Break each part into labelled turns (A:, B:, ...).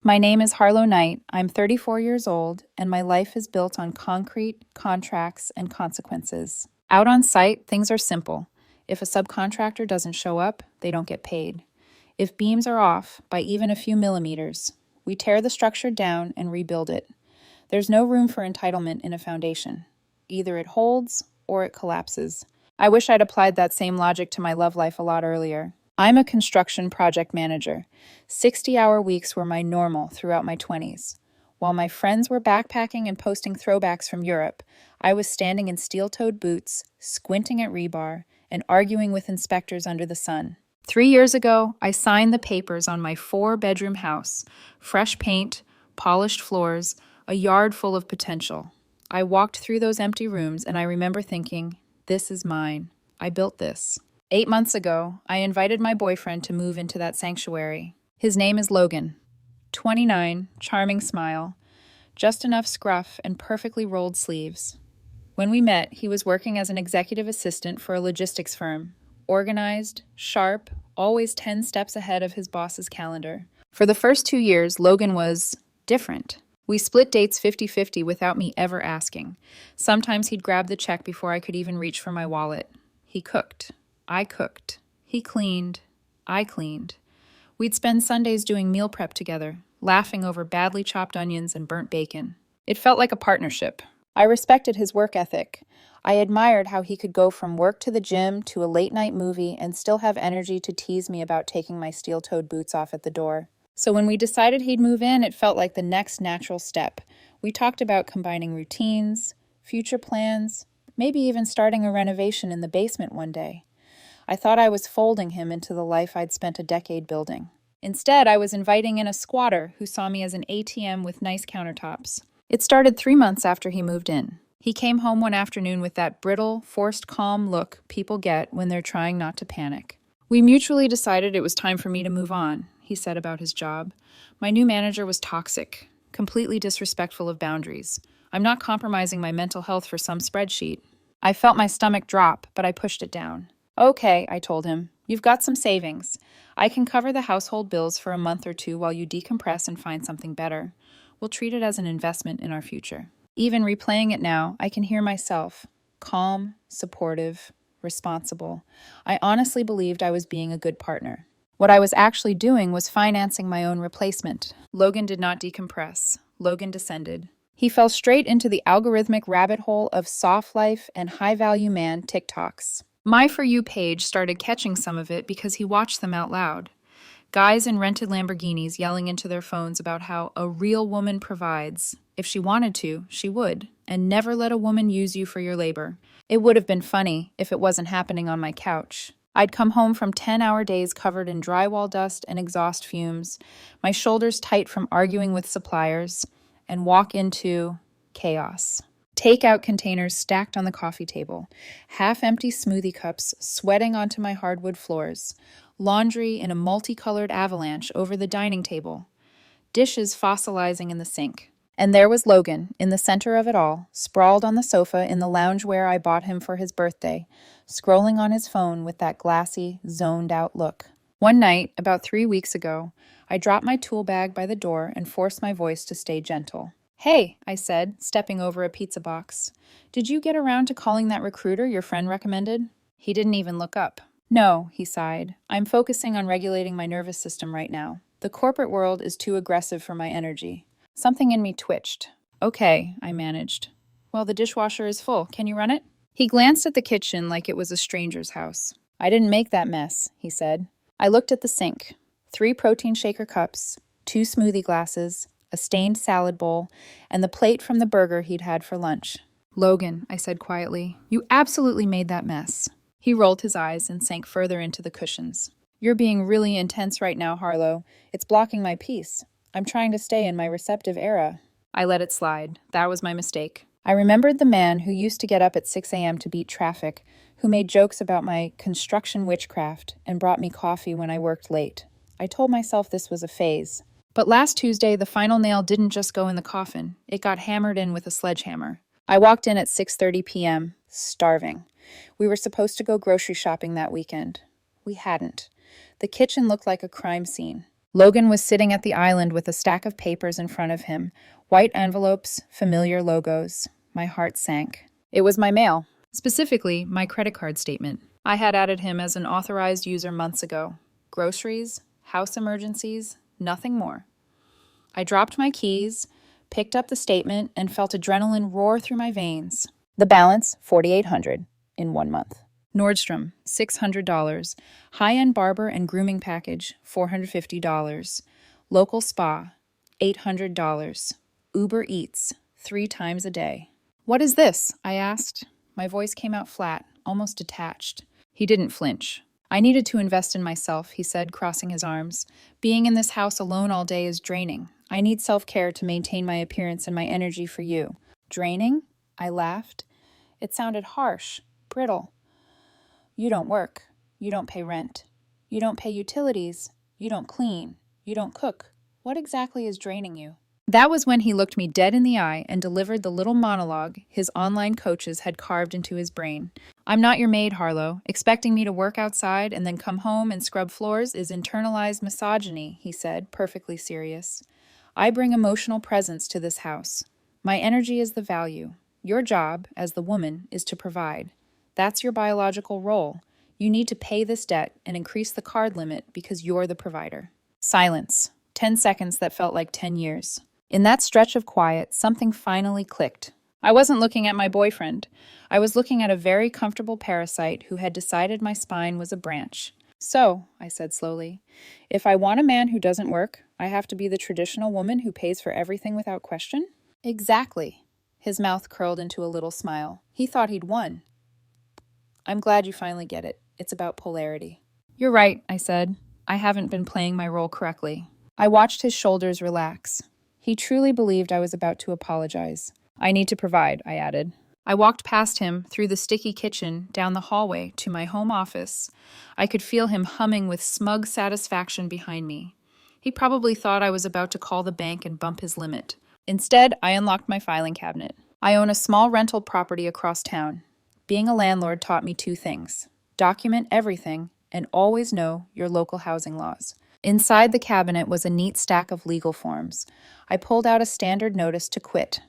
A: My name is Harlow Knight. I'm 34 years old, and my life is built on concrete, contracts, and consequences. Out on site, things are simple. If a subcontractor doesn't show up, they don't get paid. If beams are off by even a few millimeters, we tear the structure down and rebuild it. There's no room for entitlement in a foundation. Either it holds or it collapses. I wish I'd applied that same logic to my love life a lot earlier. I'm a construction project manager. 60-hour weeks were my normal throughout my 20s. While my friends were backpacking and posting throwbacks from Europe, I was standing in steel-toed boots, squinting at rebar, and arguing with inspectors under the sun. 3 years ago, I signed the papers on my 4-bedroom house. Fresh paint, polished floors, a yard full of potential. I walked through those empty rooms and I remember thinking, this is mine. I built this. 8 months ago, I invited my boyfriend to move into that sanctuary. His name is Logan. 29, charming smile, just enough scruff and perfectly rolled sleeves. When we met, he was working as an executive assistant for a logistics firm. Organized, sharp, always 10 steps ahead of his boss's calendar. For the first 2 years, Logan was different. We split dates 50-50 without me ever asking. Sometimes he'd grab the check before I could even reach for my wallet. He cooked. I cooked. He cleaned. I cleaned. We'd spend Sundays doing meal prep together, laughing over badly chopped onions and burnt bacon. It felt like a partnership. I respected his work ethic. I admired how he could go from work to the gym to a late-night movie and still have energy to tease me about taking my steel-toed boots off at the door. So when we decided he'd move in, it felt like the next natural step. We talked about combining routines, future plans, maybe even starting a renovation in the basement one day. I thought I was folding him into the life I'd spent a decade building. Instead, I was inviting in a squatter who saw me as an ATM with nice countertops. It started 3 months after he moved in. He came home one afternoon with that brittle, forced calm look people get when they're trying not to panic. We mutually decided it was time for me to move on, he said about his job. My new manager was toxic, completely disrespectful of boundaries. I'm not compromising my mental health for some spreadsheet. I felt my stomach drop, but I pushed it down. Okay, I told him. You've got some savings. I can cover the household bills for a month or two while you decompress and find something better. We'll treat it as an investment in our future. Even replaying it now, I can hear myself. Calm, supportive, responsible. I honestly believed I was being a good partner. What I was actually doing was financing my own replacement. Logan did not decompress. Logan descended. He fell straight into the algorithmic rabbit hole of soft life and high-value man TikToks. My For You page started catching some of it because he watched them out loud. Guys in rented Lamborghinis yelling into their phones about how a real woman provides. If she wanted to, she would, and never let a woman use you for your labor. It would have been funny if it wasn't happening on my couch. I'd come home from 10-hour days covered in drywall dust and exhaust fumes, my shoulders tight from arguing with suppliers, and walk into chaos. Takeout containers stacked on the coffee table, half-empty smoothie cups sweating onto my hardwood floors, laundry in a multicolored avalanche over the dining table, dishes fossilizing in the sink. And there was Logan, in the center of it all, sprawled on the sofa in the loungewear I bought him for his birthday, scrolling on his phone with that glassy, zoned-out look. One night, about 3 weeks ago, I dropped my tool bag by the door and forced my voice to stay gentle. Hey, I said, stepping over a pizza box. Did you get around to calling that recruiter your friend recommended? He didn't even look up. No, he sighed. I'm focusing on regulating my nervous system right now. The corporate world is too aggressive for my energy. Something in me twitched. Okay, I managed. Well, the dishwasher is full. Can you run it? He glanced at the kitchen like it was a stranger's house. I didn't make that mess, he said. I looked at the sink. 3 protein shaker cups, 2 smoothie glasses, a stained salad bowl, and the plate from the burger he'd had for lunch. Logan, I said quietly, you absolutely made that mess. He rolled his eyes and sank further into the cushions. You're being really intense right now, Harlow. It's blocking my peace. I'm trying to stay in my receptive era. I let it slide. That was my mistake. I remembered the man who used to get up at 6 a.m. to beat traffic, who made jokes about my construction witchcraft and brought me coffee when I worked late. I told myself this was a phase. But last Tuesday, the final nail didn't just go in the coffin. It got hammered in with a sledgehammer. I walked in at 6:30 p.m., starving. We were supposed to go grocery shopping that weekend. We hadn't. The kitchen looked like a crime scene. Logan was sitting at the island with a stack of papers in front of him, white envelopes, familiar logos. My heart sank. It was my mail, specifically my credit card statement. I had added him as an authorized user months ago. Groceries, house emergencies, nothing more. I dropped my keys, picked up the statement, and felt adrenaline roar through my veins. The balance, $4,800 in 1 month. Nordstrom, $600. High-end barber and grooming package, $450. Local spa, $800. Uber Eats, 3 times a day. What is this? I asked. My voice came out flat, almost detached. He didn't flinch. I needed to invest in myself, he said, crossing his arms. Being in this house alone all day is draining. I need self-care to maintain my appearance and my energy for you. Draining? I laughed. It sounded harsh, brittle. You don't work. You don't pay rent. You don't pay utilities. You don't clean. You don't cook. What exactly is draining you? That was when he looked me dead in the eye and delivered the little monologue his online coaches had carved into his brain. I'm not your maid, Harlow. Expecting me to work outside and then come home and scrub floors is internalized misogyny, he said, perfectly serious. I bring emotional presence to this house. My energy is the value. Your job, as the woman, is to provide. That's your biological role. You need to pay this debt and increase the card limit because you're the provider. Silence. 10 seconds that felt like 10 years. In that stretch of quiet, something finally clicked. I wasn't looking at my boyfriend. I was looking at a very comfortable parasite who had decided my spine was a branch. So, I said slowly, if I want a man who doesn't work, I have to be the traditional woman who pays for everything without question? Exactly. His mouth curled into a little smile. He thought he'd won. I'm glad you finally get it. It's about polarity. You're right, I said. I haven't been playing my role correctly. I watched his shoulders relax. He truly believed I was about to apologize. I need to provide, I added. I walked past him, through the sticky kitchen, down the hallway, to my home office. I could feel him humming with smug satisfaction behind me. He probably thought I was about to call the bank and bump his limit. Instead, I unlocked my filing cabinet. I own a small rental property across town. Being a landlord taught me 2 things. Document everything and always know your local housing laws. Inside the cabinet was a neat stack of legal forms. I pulled out a standard notice to quit.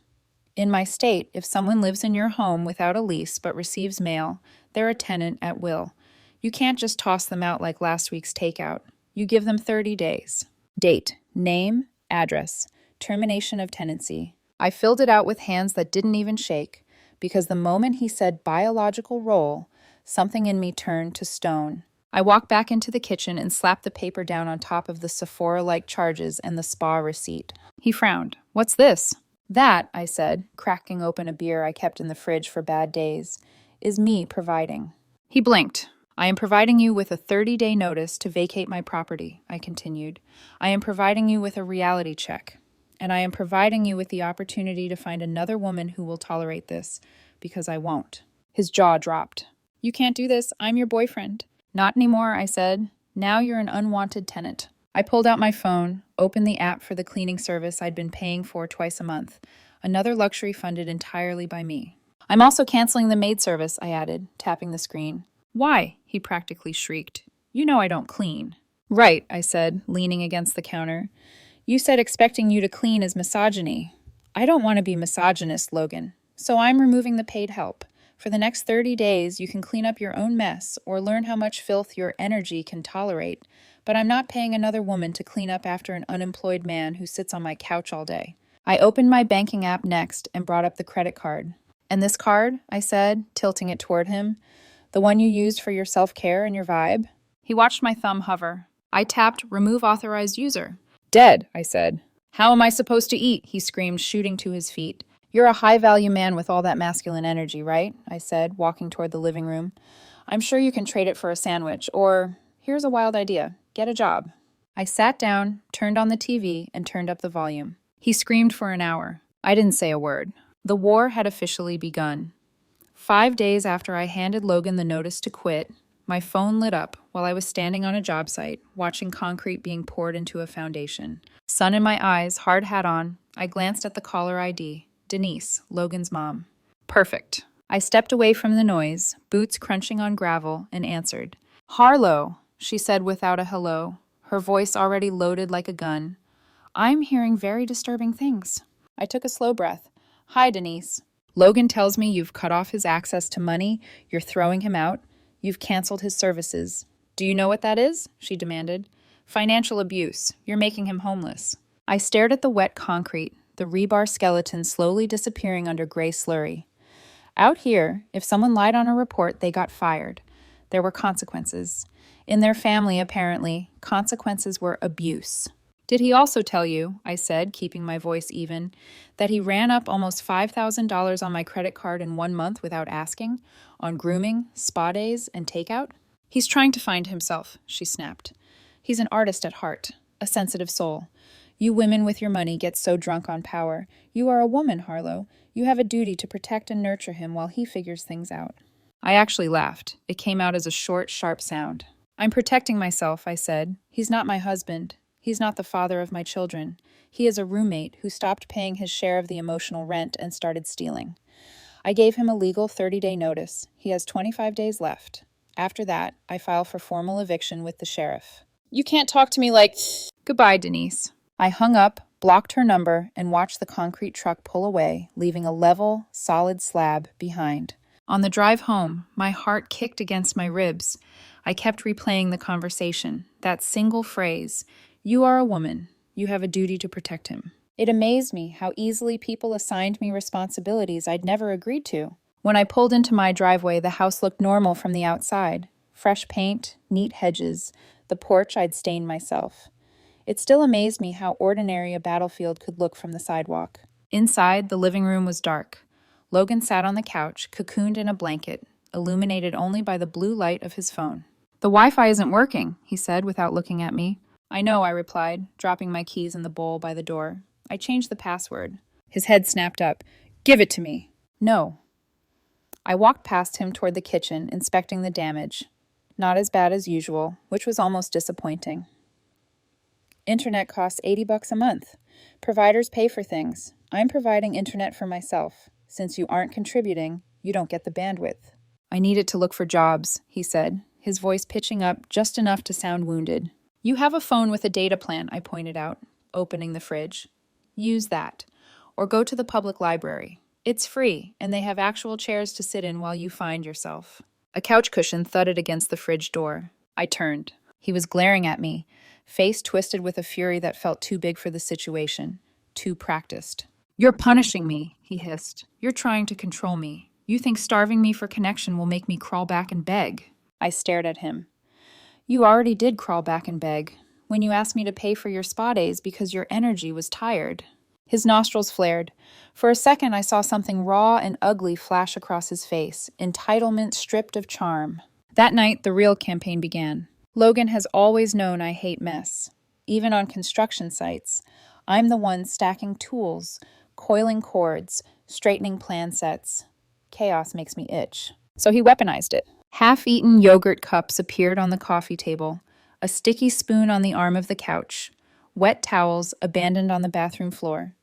A: In my state, if someone lives in your home without a lease but receives mail, they're a tenant at will. You can't just toss them out like last week's takeout. You give them 30 days. Date, name, address, termination of tenancy. I filled it out with hands that didn't even shake, because the moment he said biological role, something in me turned to stone. I walked back into the kitchen and slapped the paper down on top of the Sephora-like charges and the spa receipt. He frowned. What's this? That, I said, cracking open a beer I kept in the fridge for bad days, is me providing. He blinked. I am providing you with a 30-day notice to vacate my property, I continued. I am providing you with a reality check. And I am providing you with the opportunity to find another woman who will tolerate this, because I won't. His jaw dropped. You can't do this. I'm your boyfriend. Not anymore, I said. Now you're an unwanted tenant. I pulled out my phone, opened the app for the cleaning service I'd been paying for twice a month, another luxury funded entirely by me. I'm also canceling the maid service, I added, tapping the screen. Why? He practically shrieked. You know I don't clean. Right, I said, leaning against the counter. You said expecting you to clean is misogyny. I don't want to be misogynist, Logan, so I'm removing the paid help. For the next 30 days, you can clean up your own mess or learn how much filth your energy can tolerate, but I'm not paying another woman to clean up after an unemployed man who sits on my couch all day. I opened my banking app next and brought up the credit card. And this card, I said, tilting it toward him, the one you used for your self-care and your vibe? He watched my thumb hover. I tapped Remove Authorized User. Dead, I said. How am I supposed to eat? He screamed, shooting to his feet. You're a high-value man with all that masculine energy, right? I said, walking toward the living room. I'm sure you can trade it for a sandwich, or, here's a wild idea, get a job. I sat down, turned on the TV, and turned up the volume. He screamed for an hour. I didn't say a word. The war had officially begun. 5 days after I handed Logan the notice to quit, my phone lit up while I was standing on a job site, watching concrete being poured into a foundation. Sun in my eyes, hard hat on, I glanced at the caller ID. Denise, Logan's mom. Perfect. I stepped away from the noise, boots crunching on gravel, and answered. Harlow, she said without a hello. her voice already loaded like a gun. I'm hearing very disturbing things. I took a slow breath. Hi, Denise. Logan tells me you've cut off his access to money, you're throwing him out, you've canceled his services. Do you know what that is? She demanded. Financial abuse. You're making him homeless. I stared at the wet concrete, the rebar skeleton slowly disappearing under gray slurry. Out here, if someone lied on a report, they got fired. There were consequences. In their family, apparently, consequences were abuse. Did he also tell you, I said, keeping my voice even, that he ran up almost $5,000 on my credit card in 1 month without asking, on grooming, spa days, and takeout? He's trying to find himself, she snapped. He's an artist at heart, a sensitive soul. You women with your money get so drunk on power. You are a woman, Harlow. You have a duty to protect and nurture him while he figures things out. I actually laughed. It came out as a short, sharp sound. I'm protecting myself, I said. He's not my husband. He's not the father of my children. He is a roommate who stopped paying his share of the emotional rent and started stealing. I gave him a legal 30-day notice. He has 25 days left. After that, I file for formal eviction with the sheriff. You can't talk to me like... Goodbye, Denise. I hung up, blocked her number, and watched the concrete truck pull away, leaving a level, solid slab behind. On the drive home, my heart kicked against my ribs. I kept replaying the conversation, that single phrase, "You are a woman. You have a duty to protect him." It amazed me how easily people assigned me responsibilities I'd never agreed to. When I pulled into my driveway, the house looked normal from the outside. Fresh paint, neat hedges, the porch I'd stained myself. It still amazed me how ordinary a battlefield could look from the sidewalk. Inside, the living room was dark. Logan sat on the couch, cocooned in a blanket, illuminated only by the blue light of his phone. "The Wi-Fi isn't working," he said without looking at me. "I know," I replied, dropping my keys in the bowl by the door. "I changed the password." His head snapped up. "Give it to me." "No." I walked past him toward the kitchen, inspecting the damage. Not as bad as usual, which was almost disappointing. Internet costs $80 a month. Providers pay for things. I'm providing internet for myself. Since you aren't contributing, you don't get the bandwidth. "I needed to look for jobs," he said, his voice pitching up just enough to sound wounded. "You have a phone with a data plan," I pointed out, opening the fridge. "Use that. Or go to the public library. It's free, and they have actual chairs to sit in while you find yourself." A couch cushion thudded against the fridge door. I turned. He was glaring at me, face twisted with a fury that felt too big for the situation, too practiced. "You're punishing me," he hissed. "You're trying to control me. You think starving me for connection will make me crawl back and beg." I stared at him. "You already did crawl back and beg, when you asked me to pay for your spa days because your energy was tired." His nostrils flared. For a second, I saw something raw and ugly flash across his face, entitlement stripped of charm. That night, the real campaign began. Logan has always known I hate mess. Even on construction sites, I'm the one stacking tools, coiling cords, straightening plan sets. Chaos makes me itch. So he weaponized it. Half-eaten yogurt cups appeared on the coffee table, a sticky spoon on the arm of the couch, wet towels abandoned on the bathroom floor,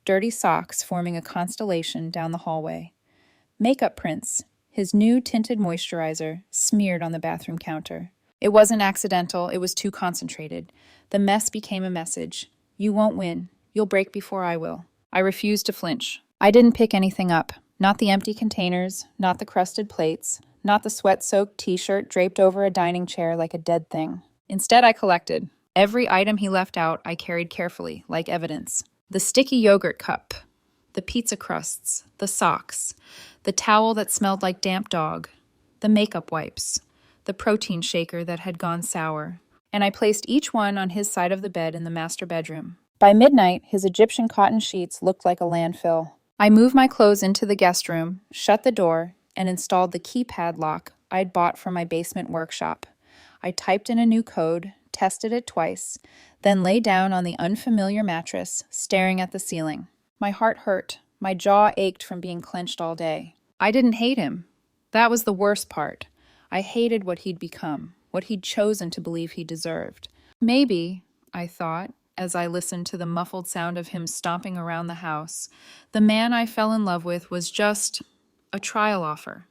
A: dirty socks forming a constellation down the hallway. Makeup prints, his new tinted moisturizer, smeared on the bathroom counter. It wasn't accidental, it was too concentrated. The mess became a message. You won't win. You'll break before I will. I refused to flinch. I didn't pick anything up. Not the empty containers, not the crusted plates, not the sweat-soaked t-shirt draped over a dining chair like a dead thing. Instead, I collected. Every item he left out, I carried carefully, like evidence. The sticky yogurt cup, the pizza crusts, the socks, the towel that smelled like damp dog, the makeup wipes, the protein shaker that had gone sour, and I placed each one on his side of the bed in the master bedroom. By midnight, his Egyptian cotton sheets looked like a landfill. I moved my clothes into the guest room, shut the door, and installed the keypad lock I'd bought from my basement workshop. I typed in a new code, tested it twice, then lay down on the unfamiliar mattress, staring at the ceiling. My heart hurt. My jaw ached from being clenched all day. I didn't hate him. That was the worst part. I hated what he'd become, what he'd chosen to believe he deserved. Maybe, I thought, as I listened to the muffled sound of him stomping around the house, the man I fell in love with was just a trial offer,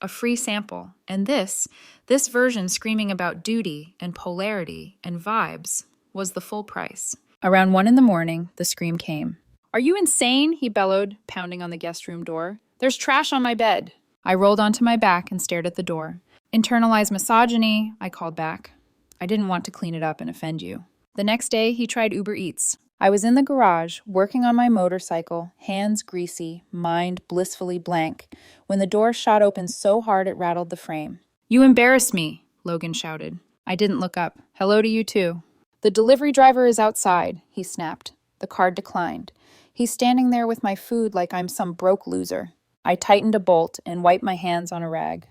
A: a free sample. And this version screaming about duty and polarity and vibes, was the full price. Around 1 in the morning, the scream came. "Are you insane?" he bellowed, pounding on the guest room door. "There's trash on my bed." I rolled onto my back and stared at the door. "Internalized misogyny," I called back. I didn't want to clean it up and offend you. The next day, he tried Uber Eats. I was in the garage, working on my motorcycle, hands greasy, mind blissfully blank, when the door shot open so hard it rattled the frame. "You embarrass me," Logan shouted. I didn't look up. "Hello to you too." "The delivery driver is outside," he snapped. The card declined. He's standing there with my food like I'm some broke loser. I tightened a bolt and wiped my hands on a rag.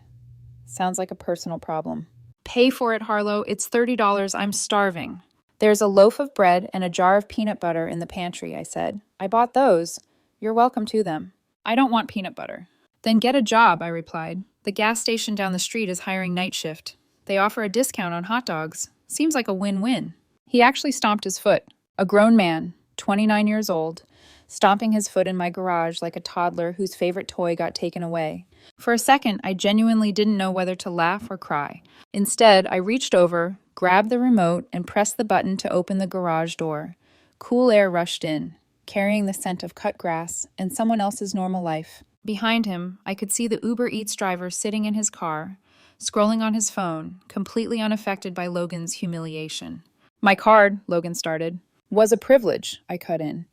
A: Sounds like a personal problem. "Pay for it, Harlow. It's $30. I'm starving." "There's a loaf of bread and a jar of peanut butter in the pantry," I said. "I bought those. You're welcome to them." "I don't want peanut butter." "Then get a job," I replied. "The gas station down the street is hiring night shift. They offer a discount on hot dogs. Seems like a win-win." He actually stomped his foot. A grown man, 29 years old, stomping his foot in my garage like a toddler whose favorite toy got taken away. For a second, I genuinely didn't know whether to laugh or cry. Instead, I reached over, grabbed the remote, and pressed the button to open the garage door. Cool air rushed in, carrying the scent of cut grass and someone else's normal life. Behind him, I could see the Uber Eats driver sitting in his car, scrolling on his phone, completely unaffected by Logan's humiliation. "My card," Logan started. "Was a privilege," I cut in.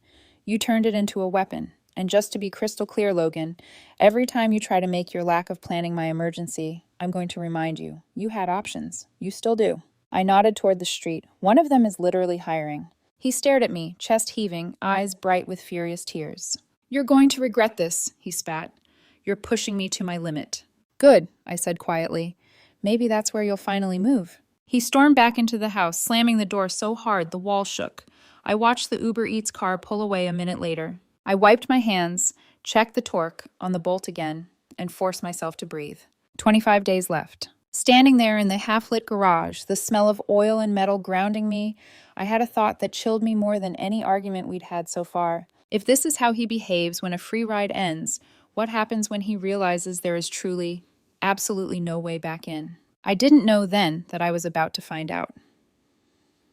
A: "You turned it into a weapon. And just to be crystal clear, Logan, every time you try to make your lack of planning my emergency, I'm going to remind you, you had options. You still do." I nodded toward the street. "One of them is literally hiring." He stared at me, chest heaving, eyes bright with furious tears. "You're going to regret this," he spat. "You're pushing me to my limit." "Good," I said quietly. "Maybe that's where you'll finally move." He stormed back into the house, slamming the door so hard the wall shook. I watched the Uber Eats car pull away a minute later. I wiped my hands, checked the torque on the bolt again, and forced myself to breathe. 25 days left. Standing there in the half-lit garage, the smell of oil and metal grounding me, I had a thought that chilled me more than any argument we'd had so far. If this is how he behaves when a free ride ends, what happens when he realizes there is truly, absolutely no way back in? I didn't know then that I was about to find out.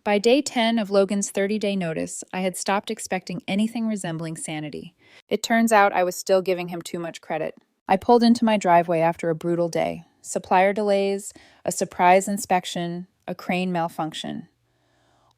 A: By day 10 of Logan's 30-day notice, I had stopped expecting anything resembling sanity. It turns out I was still giving him too much credit. I pulled into my driveway after a brutal day. Supplier delays, a surprise inspection, a crane malfunction.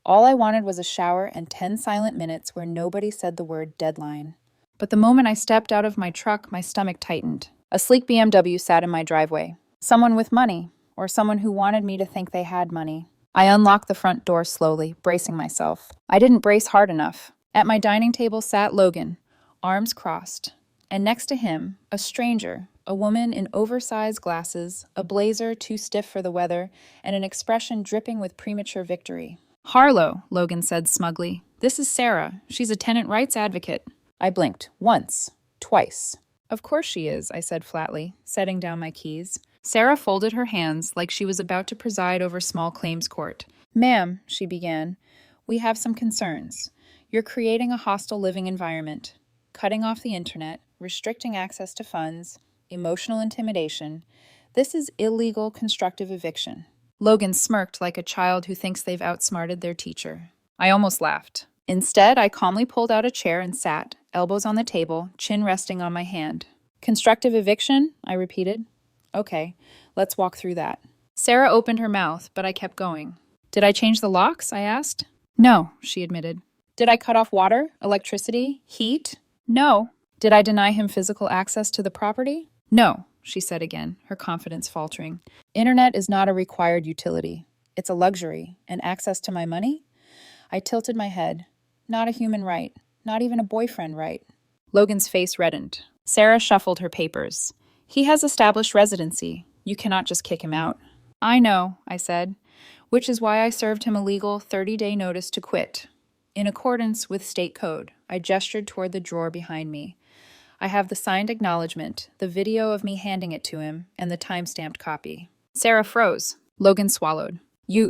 A: All I wanted was a shower and 10 silent minutes where nobody said the word deadline. But the moment I stepped out of my truck, my stomach tightened. A sleek BMW sat in my driveway. Someone with money, or someone who wanted me to think they had money. I unlocked the front door slowly, bracing myself. I didn't brace hard enough. At my dining table sat Logan, arms crossed, and next to him, a stranger, a woman in oversized glasses, a blazer too stiff for the weather, and an expression dripping with premature victory. "Harlow," Logan said smugly. "This is Sarah. She's a tenant rights advocate." I blinked. Once. Twice. "Of course she is," I said flatly, setting down my keys. Sarah folded her hands like she was about to preside over small claims court. "Ma'am," she began, "we have some concerns. You're creating a hostile living environment, cutting off the internet, restricting access to funds, emotional intimidation. This is illegal constructive eviction." Logan smirked like a child who thinks they've outsmarted their teacher. I almost laughed. Instead, I calmly pulled out a chair and sat, elbows on the table, chin resting on my hand. "Constructive eviction?" I repeated. "Okay, let's walk through that." Sarah opened her mouth, but I kept going. "Did I change the locks?" I asked. "No," she admitted. "Did I cut off water, electricity, heat?" "No." "Did I deny him physical access to the property?" "No," she said again, her confidence faltering. "Internet is not a required utility. It's a luxury. And access to my money?" I tilted my head. "Not a human right. Not even a boyfriend right." Logan's face reddened. Sarah shuffled her papers. "He has established residency. You cannot just kick him out." "I know," I said, "which is why I served him a legal 30-day notice to quit. In accordance with state code." I gestured toward the drawer behind me. "I have the signed acknowledgement, the video of me handing it to him, and the time-stamped copy." Sarah froze. Logan swallowed.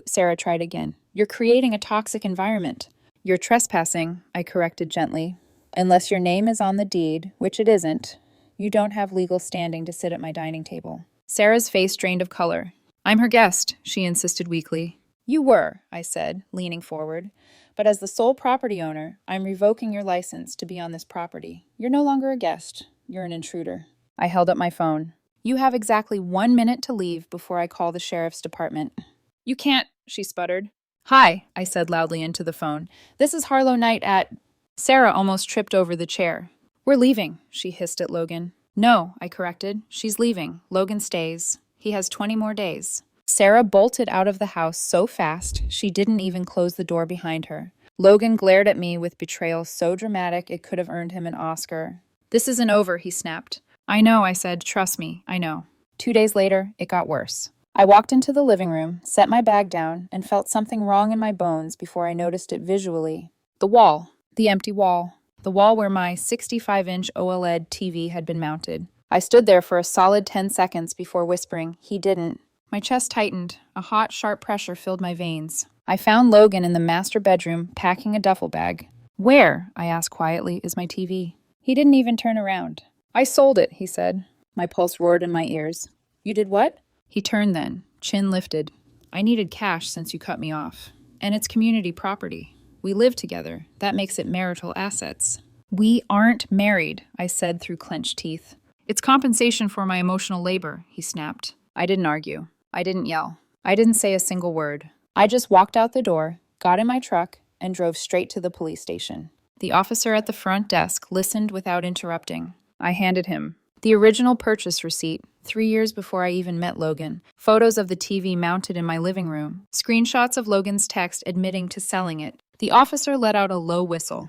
A: Sarah tried again. "You're creating a toxic environment." "You're trespassing," I corrected gently. "Unless your name is on the deed, which it isn't, you don't have legal standing to sit at my dining table." Sarah's face drained of color. I'm her guest, she insisted weakly. You were, I said, leaning forward. But as the sole property owner, I'm revoking your license to be on this property. You're no longer a guest. You're an intruder. I held up my phone. You have exactly 1 minute to leave before I call the sheriff's department. You can't, she sputtered. Hi, I said loudly into the phone. This is Harlow Knight at... Sarah almost tripped over the chair. We're leaving, she hissed at Logan. No, I corrected. She's leaving. Logan stays. He has 20 more days. Sarah bolted out of the house so fast, she didn't even close the door behind her. Logan glared at me with betrayal so dramatic it could have earned him an Oscar. This isn't over, he snapped. I know, I said. Trust me, I know. 2 days later, it got worse. I walked into the living room, set my bag down, and felt something wrong in my bones before I noticed it visually. The wall. The empty wall. The wall where my 65-inch OLED TV had been mounted. I stood there for a solid 10 seconds before whispering, he didn't. My chest tightened. A hot, sharp pressure filled my veins. I found Logan in the master bedroom, packing a duffel bag. Where, I asked quietly, is my TV? He didn't even turn around. I sold it, he said. My pulse roared in my ears. You did what? He turned then, chin lifted. I needed cash since you cut me off. And it's community property. We live together. That makes it marital assets. We aren't married, I said through clenched teeth. It's compensation for my emotional labor, he snapped. I didn't argue. I didn't yell. I didn't say a single word. I just walked out the door, got in my truck, and drove straight to the police station. The officer at the front desk listened without interrupting. I handed him the original purchase receipt, 3 years before I even met Logan, photos of the TV mounted in my living room, screenshots of Logan's text admitting to selling it. The officer let out a low whistle.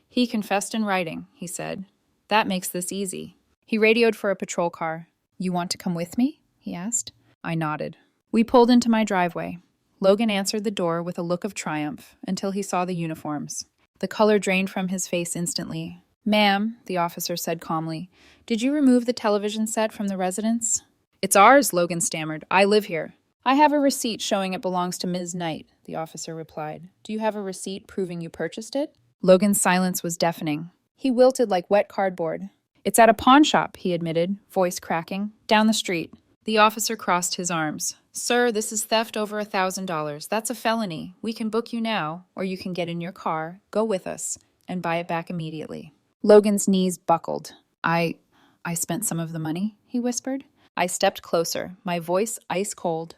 A: He confessed in writing, he said. That makes this easy. He radioed for a patrol car. You want to come with me? He asked. I nodded. We pulled into my driveway. Logan answered the door with a look of triumph until he saw the uniforms. The color drained from his face instantly. Ma'am, the officer said calmly, did you remove the television set from the residence? It's ours, Logan stammered. I live here. I have a receipt showing it belongs to Ms. Knight, the officer replied. Do you have a receipt proving you purchased it? Logan's silence was deafening. He wilted like wet cardboard. It's at a pawn shop, he admitted, voice cracking. Down the street. The officer crossed his arms. Sir, this is theft over $1,000. That's a felony. We can book you now, or you can get in your car, go with us, and buy it back immediately. Logan's knees buckled. I spent some of the money, he whispered. I stepped closer, my voice ice cold.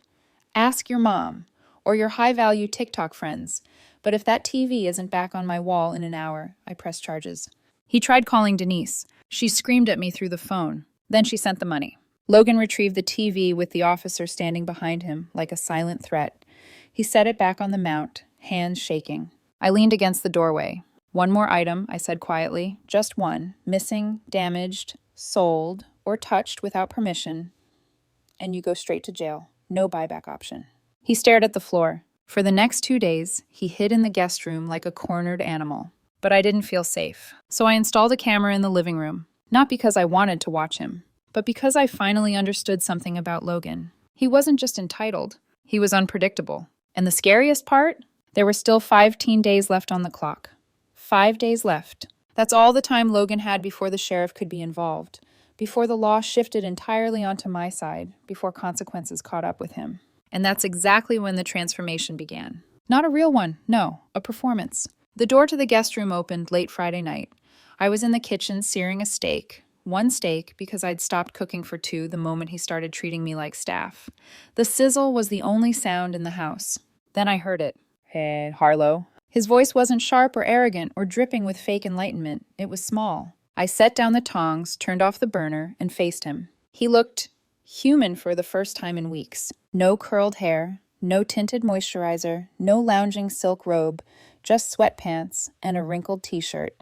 A: Ask your mom, or your high-value TikTok friends. But if that TV isn't back on my wall in an hour, I press charges. He tried calling Denise. She screamed at me through the phone. Then she sent the money. Logan retrieved the TV with the officer standing behind him, like a silent threat. He set it back on the mount, hands shaking. I leaned against the doorway. One more item, I said quietly. Just one. Missing, damaged, sold, or touched without permission. And you go straight to jail. No buyback option. He stared at the floor. For the next 2 days, he hid in the guest room like a cornered animal. But I didn't feel safe. So I installed a camera in the living room. Not because I wanted to watch him, but because I finally understood something about Logan. He wasn't just entitled. He was unpredictable. And the scariest part? There were still 15 days left on the clock. 5 days left. That's all the time Logan had before the sheriff could be involved, before the law shifted entirely onto my side, before consequences caught up with him. And that's exactly when the transformation began. Not a real one, no, a performance. The door to the guest room opened late Friday night. I was in the kitchen searing a steak. One steak because I'd stopped cooking for 2 the moment he started treating me like staff. The sizzle was the only sound in the house. Then I heard it. Hey, Harlow. His voice wasn't sharp or arrogant or dripping with fake enlightenment. It was small. I set down the tongs, turned off the burner, and faced him. He looked human for the first time in weeks. No curled hair, no tinted moisturizer, no lounging silk robe, just sweatpants and a wrinkled t-shirt.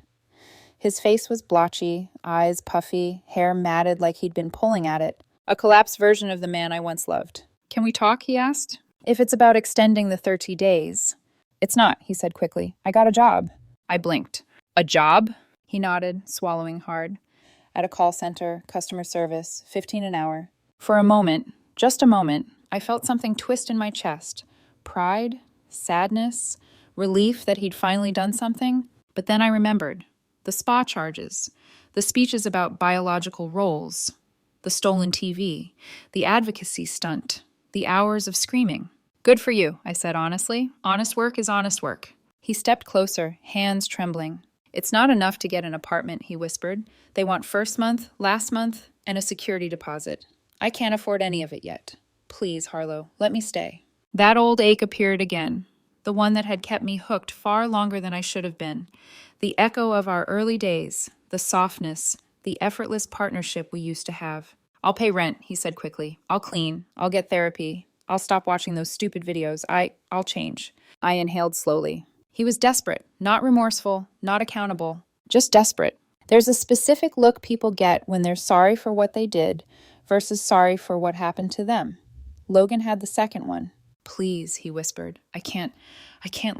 A: His face was blotchy, eyes puffy, hair matted like he'd been pulling at it. A collapsed version of the man I once loved. Can we talk, he asked. If it's about extending the 30 days. It's not, he said quickly. I got a job. I blinked. A job? He nodded, swallowing hard. At a call center, customer service, 15 an hour. For a moment, just a moment, I felt something twist in my chest. Pride, sadness, relief that he'd finally done something. But then I remembered. The spa charges, the speeches about biological roles. The stolen TV, the advocacy stunt, the hours of screaming. Good for you, I said honestly. Honest work is honest work. He stepped closer, hands trembling. It's not enough to get an apartment, he whispered. They want first month, last month, and a security deposit. I can't afford any of it yet. Please, Harlow, let me stay. That old ache appeared again, the one that had kept me hooked far longer than I should have been. The echo of our early days, the softness, the effortless partnership we used to have. I'll pay rent, he said quickly. I'll clean. I'll get therapy. I'll stop watching those stupid videos. I'll change. I inhaled slowly. He was desperate, not remorseful, not accountable, just desperate. There's a specific look people get when they're sorry for what they did versus sorry for what happened to them. Logan had the second one. Please, he whispered. I can't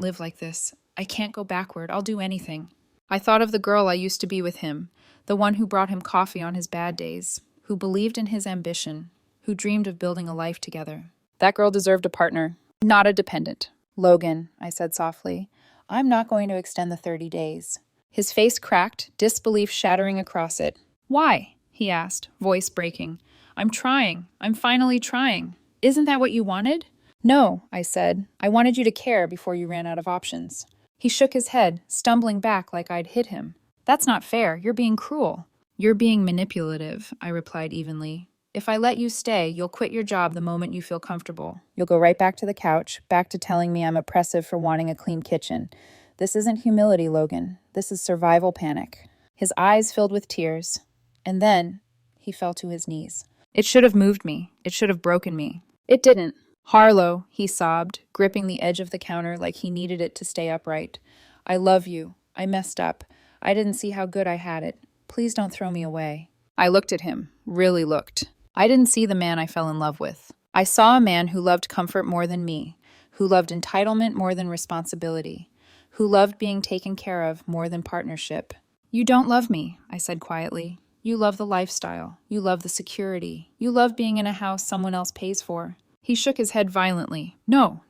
A: live like this. I can't go backward. I'll do anything. I thought of the girl I used to be with him, the one who brought him coffee on his bad days, who believed in his ambition, who dreamed of building a life together. That girl deserved a partner, not a dependent. Logan, I said softly, I'm not going to extend the 30 days. His face cracked, disbelief shattering across it. Why? He asked, voice breaking. I'm trying. I'm finally trying. Isn't that what you wanted? No, I said. I wanted you to care before you ran out of options. He shook his head, stumbling back like I'd hit him. That's not fair. You're being cruel. You're being manipulative, I replied evenly. If I let you stay, you'll quit your job the moment you feel comfortable. You'll go right back to the couch, back to telling me I'm oppressive for wanting a clean kitchen. This isn't humility, Logan. This is survival panic. His eyes filled with tears. And then he fell to his knees. It should have moved me. It should have broken me. It didn't. Harlow, he sobbed, gripping the edge of the counter like he needed it to stay upright. I love you. I messed up. I didn't see how good I had it. Please don't throw me away. I looked at him, really looked. I didn't see the man I fell in love with. I saw a man who loved comfort more than me, who loved entitlement more than responsibility, who loved being taken care of more than partnership. You don't love me, I said quietly. You love the lifestyle. You love the security. You love being in a house someone else pays for. He shook his head violently. No,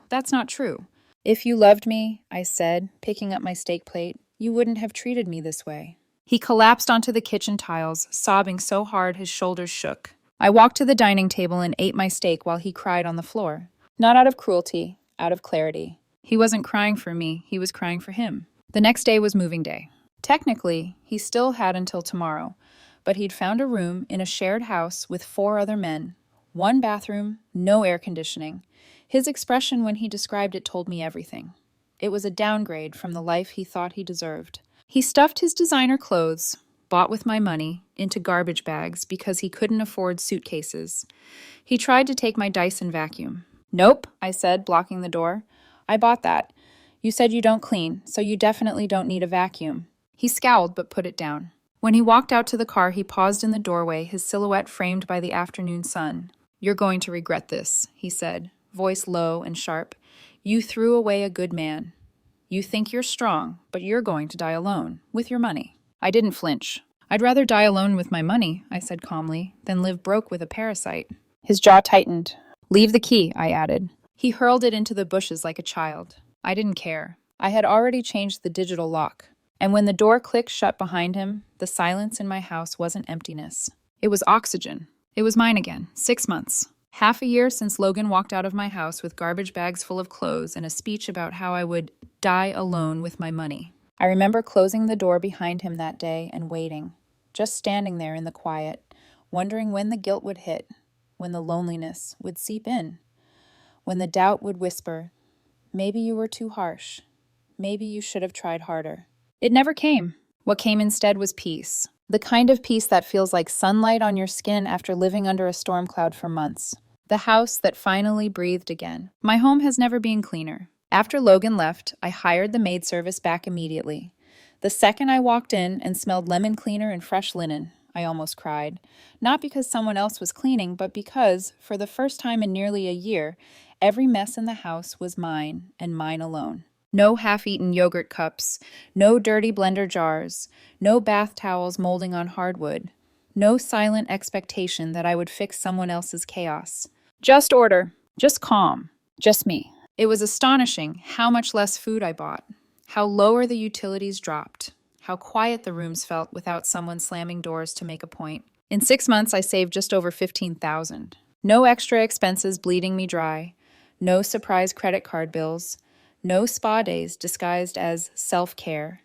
A: that's not true. If you loved me, I said, picking up my steak plate, you wouldn't have treated me this way. He collapsed onto the kitchen tiles, sobbing so hard his shoulders shook. I walked to the dining table and ate my steak while he cried on the floor. Not out of cruelty, out of clarity. He wasn't crying for me, he was crying for him. The next day was moving day. Technically, he still had until tomorrow, but he'd found a room in a shared house with 4 other men. 1 bathroom, no air conditioning. His expression when he described it told me everything. It was a downgrade from the life he thought he deserved. He stuffed his designer clothes, bought with my money, into garbage bags because he couldn't afford suitcases. He tried to take my Dyson vacuum. Nope, I said, blocking the door. I bought that. You said you don't clean, so you definitely don't need a vacuum. He scowled but put it down. When he walked out to the car, he paused in the doorway, his silhouette framed by the afternoon sun. You're going to regret this, he said, voice low and sharp. You threw away a good man. You think you're strong, but you're going to die alone, with your money. I didn't flinch. I'd rather die alone with my money, I said calmly, than live broke with a parasite. His jaw tightened. Leave the key, I added. He hurled it into the bushes like a child. I didn't care. I had already changed the digital lock. And when the door clicked shut behind him, the silence in my house wasn't emptiness. It was oxygen. It was mine again. 6 months. Half a year since Logan walked out of my house with garbage bags full of clothes and a speech about how I would die alone with my money. I remember closing the door behind him that day and waiting, just standing there in the quiet, wondering when the guilt would hit, when the loneliness would seep in, when the doubt would whisper, maybe you were too harsh, maybe you should have tried harder. It never came. What came instead was peace. The kind of peace that feels like sunlight on your skin after living under a storm cloud for months. The house that finally breathed again. My home has never been cleaner. After Logan left, I hired the maid service back immediately. The second I walked in and smelled lemon cleaner and fresh linen, I almost cried. Not because someone else was cleaning, but because, for the first time in nearly a year, every mess in the house was mine and mine alone. No half-eaten yogurt cups, no dirty blender jars, no bath towels molding on hardwood, no silent expectation that I would fix someone else's chaos. Just order, just calm, just me. It was astonishing how much less food I bought, how lower the utilities dropped, how quiet the rooms felt without someone slamming doors to make a point. In 6 months, I saved just over 15,000. No extra expenses bleeding me dry, no surprise credit card bills, no spa days disguised as self-care,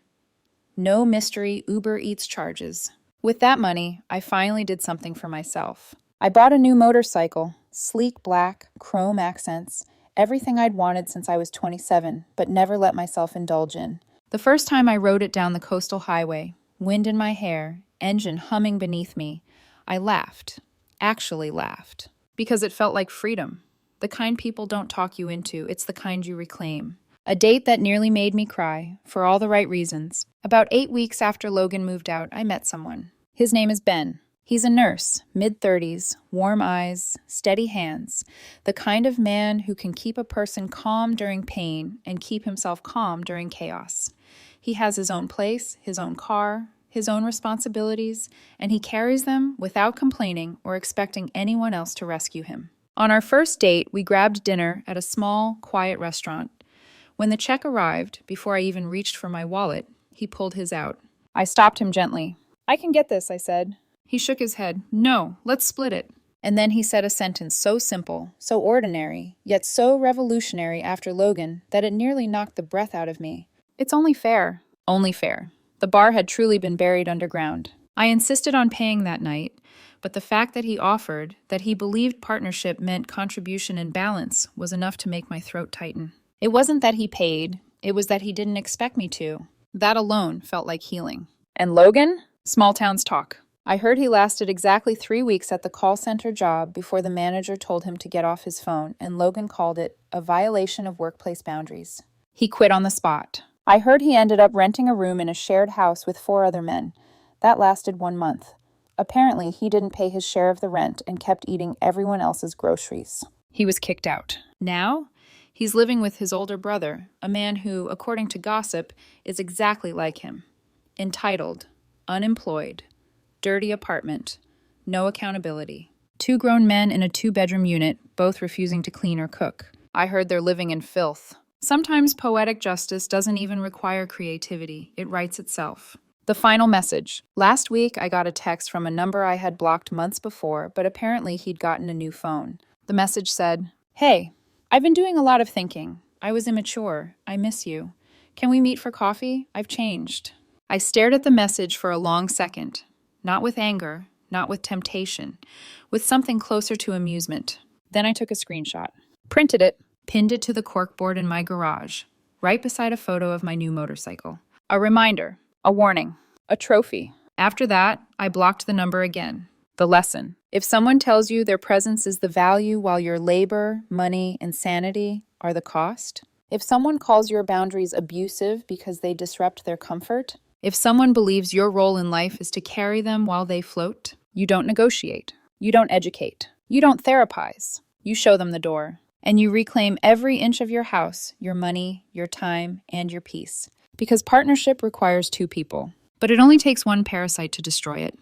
A: no mystery Uber Eats charges. With that money, I finally did something for myself. I bought a new motorcycle, sleek black, chrome accents, everything I'd wanted since I was 27, but never let myself indulge in. The first time I rode it down the coastal highway, wind in my hair, engine humming beneath me, I laughed, actually laughed, because it felt like freedom. The kind people don't talk you into, it's the kind you reclaim. A date that nearly made me cry, for all the right reasons. About 8 weeks after Logan moved out, I met someone. His name is Ben. He's a nurse, mid-30s, warm eyes, steady hands, the kind of man who can keep a person calm during pain and keep himself calm during chaos. He has his own place, his own car, his own responsibilities, and he carries them without complaining or expecting anyone else to rescue him. On our first date, we grabbed dinner at a small, quiet restaurant. When the check arrived, before I even reached for my wallet, he pulled his out. I stopped him gently. "I can get this," I said. He shook his head. "No, let's split it." And then he said a sentence so simple, so ordinary, yet so revolutionary after Logan that it nearly knocked the breath out of me. "It's only fair." Only fair. The bar had truly been buried underground. I insisted on paying that night, but the fact that he offered, that he believed partnership meant contribution and balance, was enough to make my throat tighten. It wasn't that he paid, it was that he didn't expect me to. That alone felt like healing. And Logan? Small towns talk. I heard he lasted exactly 3 weeks at the call center job before the manager told him to get off his phone, and Logan called it a violation of workplace boundaries. He quit on the spot. I heard he ended up renting a room in a shared house with 4 other men. That lasted 1 month. Apparently, he didn't pay his share of the rent and kept eating everyone else's groceries. He was kicked out. Now, he's living with his older brother, a man who, according to gossip, is exactly like him. Entitled, unemployed, dirty apartment, no accountability. 2 grown men in a 2-bedroom unit, both refusing to clean or cook. I heard they're living in filth. Sometimes poetic justice doesn't even require creativity. It writes itself. The final message. Last week, I got a text from a number I had blocked months before, but apparently he'd gotten a new phone. The message said, "Hey, I've been doing a lot of thinking. I was immature. I miss you. Can we meet for coffee? I've changed." I stared at the message for a long second. Not with anger, not with temptation, with something closer to amusement. Then I took a screenshot, printed it, pinned it to the corkboard in my garage, right beside a photo of my new motorcycle. A reminder, a warning, a trophy. After that, I blocked the number again. The lesson. If someone tells you their presence is the value while your labor, money, and sanity are the cost, if someone calls your boundaries abusive because they disrupt their comfort, if someone believes your role in life is to carry them while they float, you don't negotiate, you don't educate, you don't therapize, you show them the door, and you reclaim every inch of your house, your money, your time, and your peace. Because partnership requires 2 people. But it only takes one parasite to destroy it.